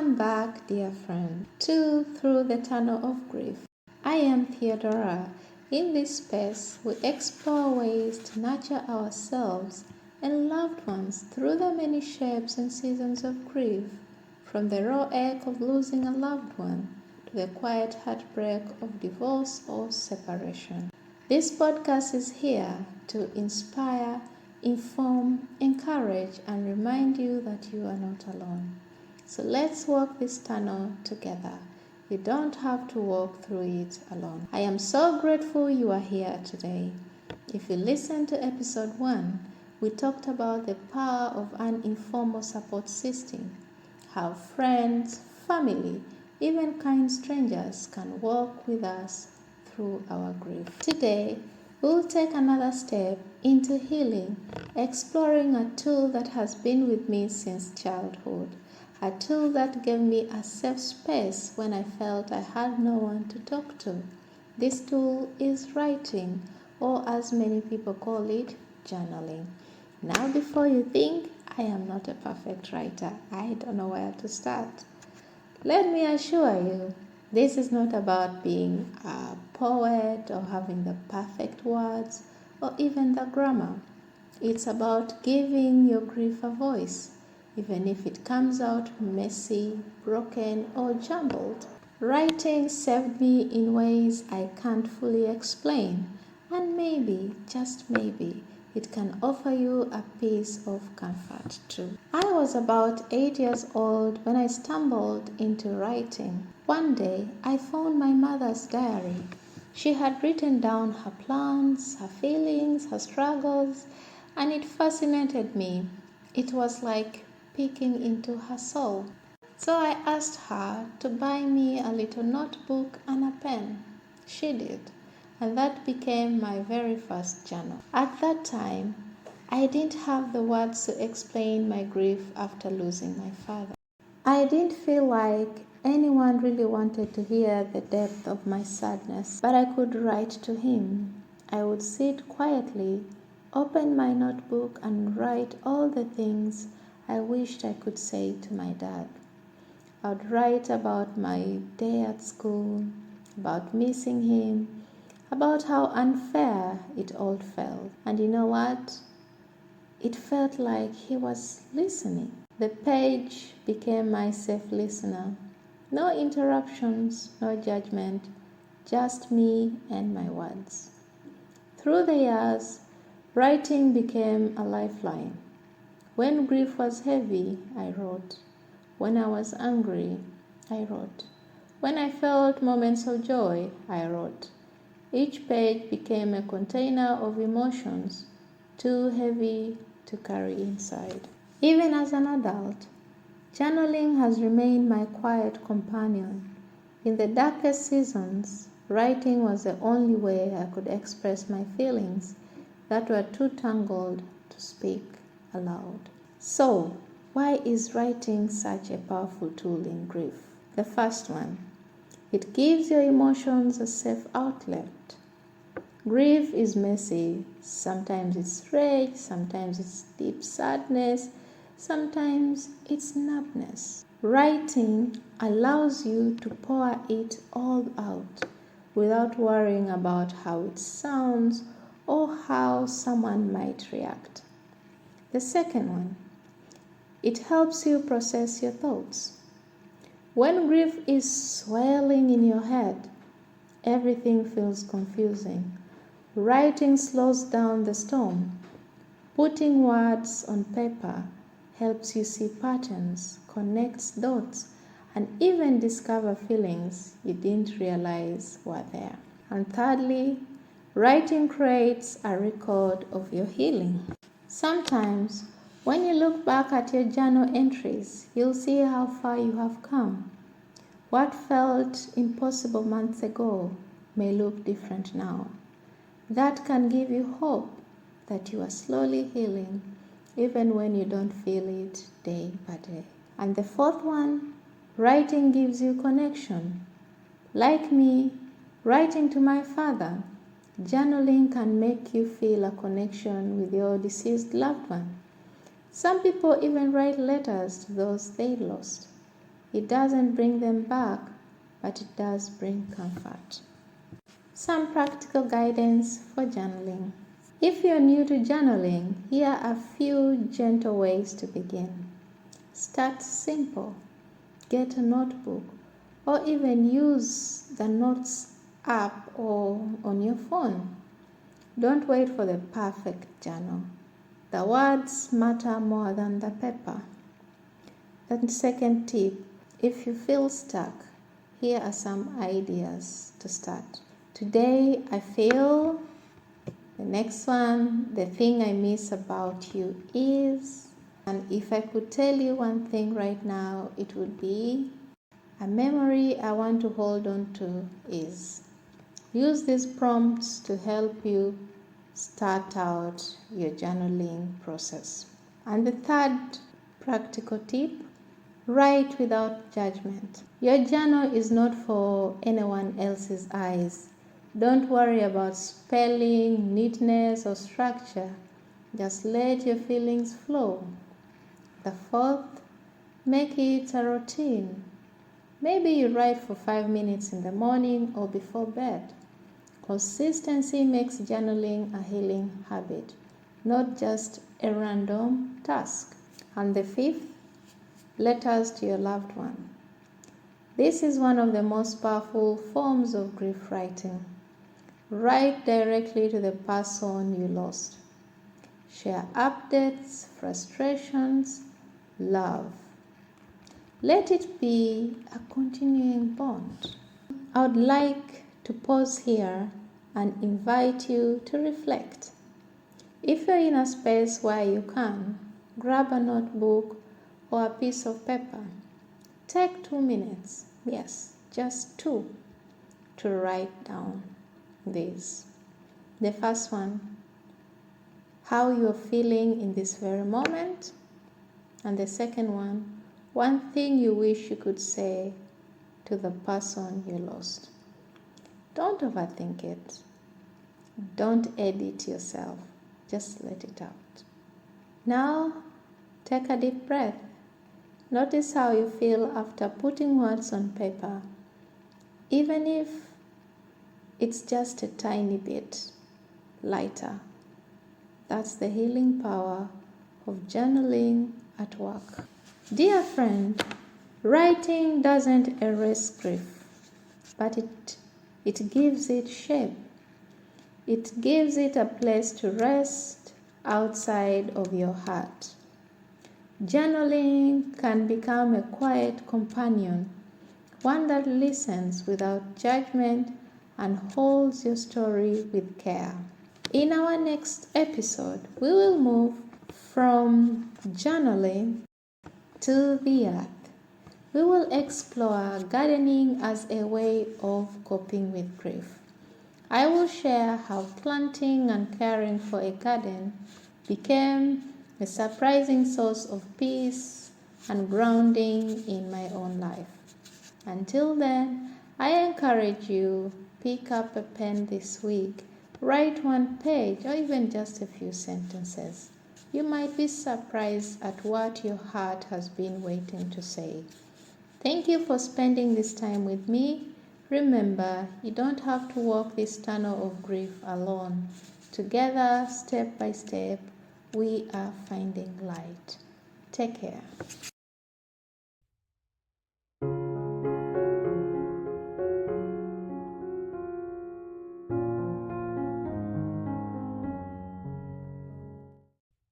Welcome back, dear friend, to Through the Tunnel of Grief. I am Theodora. In this space, we explore ways to nurture ourselves and loved ones through the many shapes and seasons of grief, from the raw ache of losing a loved one to the quiet heartbreak of divorce or separation. This podcast is here to inspire, inform, encourage, and remind you that you are not alone. So let's walk this tunnel together. You don't have to walk through it alone. I am so grateful you are here today. If you listened to episode 1, we talked about the power of an informal support system, how friends, family, even kind strangers can walk with us through our grief. Today, we'll take another step into healing, exploring a tool that has been with me since childhood. A tool that gave me a safe space when I felt I had no one to talk to. This tool is writing, or as many people call it, journaling. Now, before you think I am not a perfect writer, I don't know where to start. Let me assure you, this is not about being a poet or having the perfect words or even the grammar. It's about giving your grief a voice, even if it comes out messy, broken, or jumbled. Writing saved me in ways I can't fully explain, and maybe, just maybe, it can offer you a piece of comfort too. I was about 8 years old when I stumbled into writing. One day, I found my mother's diary. She had written down her plans, her feelings, her struggles, and it fascinated me. It was like peeking into her soul. So I asked her to buy me a little notebook and a pen. She did, and that became my very first journal. At that time, I didn't have the words to explain my grief after losing my father. I didn't feel like anyone really wanted to hear the depth of my sadness, but I could write to him. I would sit quietly, open my notebook, and write all the things I wished I could say to my dad. I would write about my day at school, about missing him, about how unfair it all felt. And you know what? It felt like he was listening. The page became my safe listener. No interruptions, no judgment, just me and my words. Through the years, writing became a lifeline. When grief was heavy, I wrote. When I was angry, I wrote. When I felt moments of joy, I wrote. Each page became a container of emotions, too heavy to carry inside. Even as an adult, journaling has remained my quiet companion. In the darkest seasons, writing was the only way I could express my feelings that were too tangled to speak aloud. So, why is writing such a powerful tool in grief? The first one, it gives your emotions a safe outlet. Grief is messy. Sometimes it's rage, sometimes it's deep sadness, sometimes it's numbness. Writing allows you to pour it all out without worrying about how it sounds or how someone might react. The second one, it helps you process your thoughts. When grief is swelling in your head, everything feels confusing. Writing slows down the storm. Putting words on paper helps you see patterns, connects dots, and even discover feelings you didn't realize were there. And thirdly, writing creates a record of your healing. Sometimes, when you look back at your journal entries, you'll see how far you have come. What felt impossible months ago may look different now. That can give you hope that you are slowly healing, even when you don't feel it day by day. And the fourth one, writing gives you connection. Like me, writing to my father, journaling can make you feel a connection with your deceased loved one. Some people even write letters to those they lost. It doesn't bring them back, but it does bring comfort. Some practical guidance for journaling. If you're new to journaling, here are a few gentle ways to begin. Start simple. Get a notebook, or even use the Notes app or on your phone. Don't wait for the perfect journal. The words matter more than the paper. The second tip, if you feel stuck, here are some ideas to start. Today I feel. The next one, the thing I miss about you is. And if I could tell you one thing right now, it would be a memory I want to hold on to is. Use these prompts to help you start out your journaling process. And the third practical tip, write without judgment. Your journal is not for anyone else's eyes. Don't worry about spelling, neatness, or structure. Just let your feelings flow. The fourth, make it a routine. Maybe you write for 5 minutes in the morning or before bed. Consistency makes journaling a healing habit, not just a random task. And the fifth, letters to your loved one. This is one of the most powerful forms of grief writing. Write directly to the person you lost. Share updates, frustrations, love. Let it be a continuing bond. I would like to pause here and invite you to reflect. If you're in a space where you can, grab a notebook or a piece of paper. Take 2 minutes, yes, just 2, to write down these. The first one, how you're feeling in this very moment. And the second one thing you wish you could say to the person you lost. Don't overthink it. Don't edit yourself. Just let it out. Now, take a deep breath. Notice how you feel after putting words on paper, even if it's just a tiny bit lighter. That's the healing power of journaling at work. Dear friend, writing doesn't erase grief, but it gives it shape. It gives it a place to rest outside of your heart. Journaling can become a quiet companion, one that listens without judgment and holds your story with care. In our next episode, we will move from journaling to the earth. We will explore gardening as a way of coping with grief. I will share how planting and caring for a garden became a surprising source of peace and grounding in my own life. Until then, I encourage you, pick up a pen this week, write one page or even just a few sentences. You might be surprised at what your heart has been waiting to say. Thank you for spending this time with me. Remember, you don't have to walk this tunnel of grief alone. Together, step by step, we are finding light. Take care.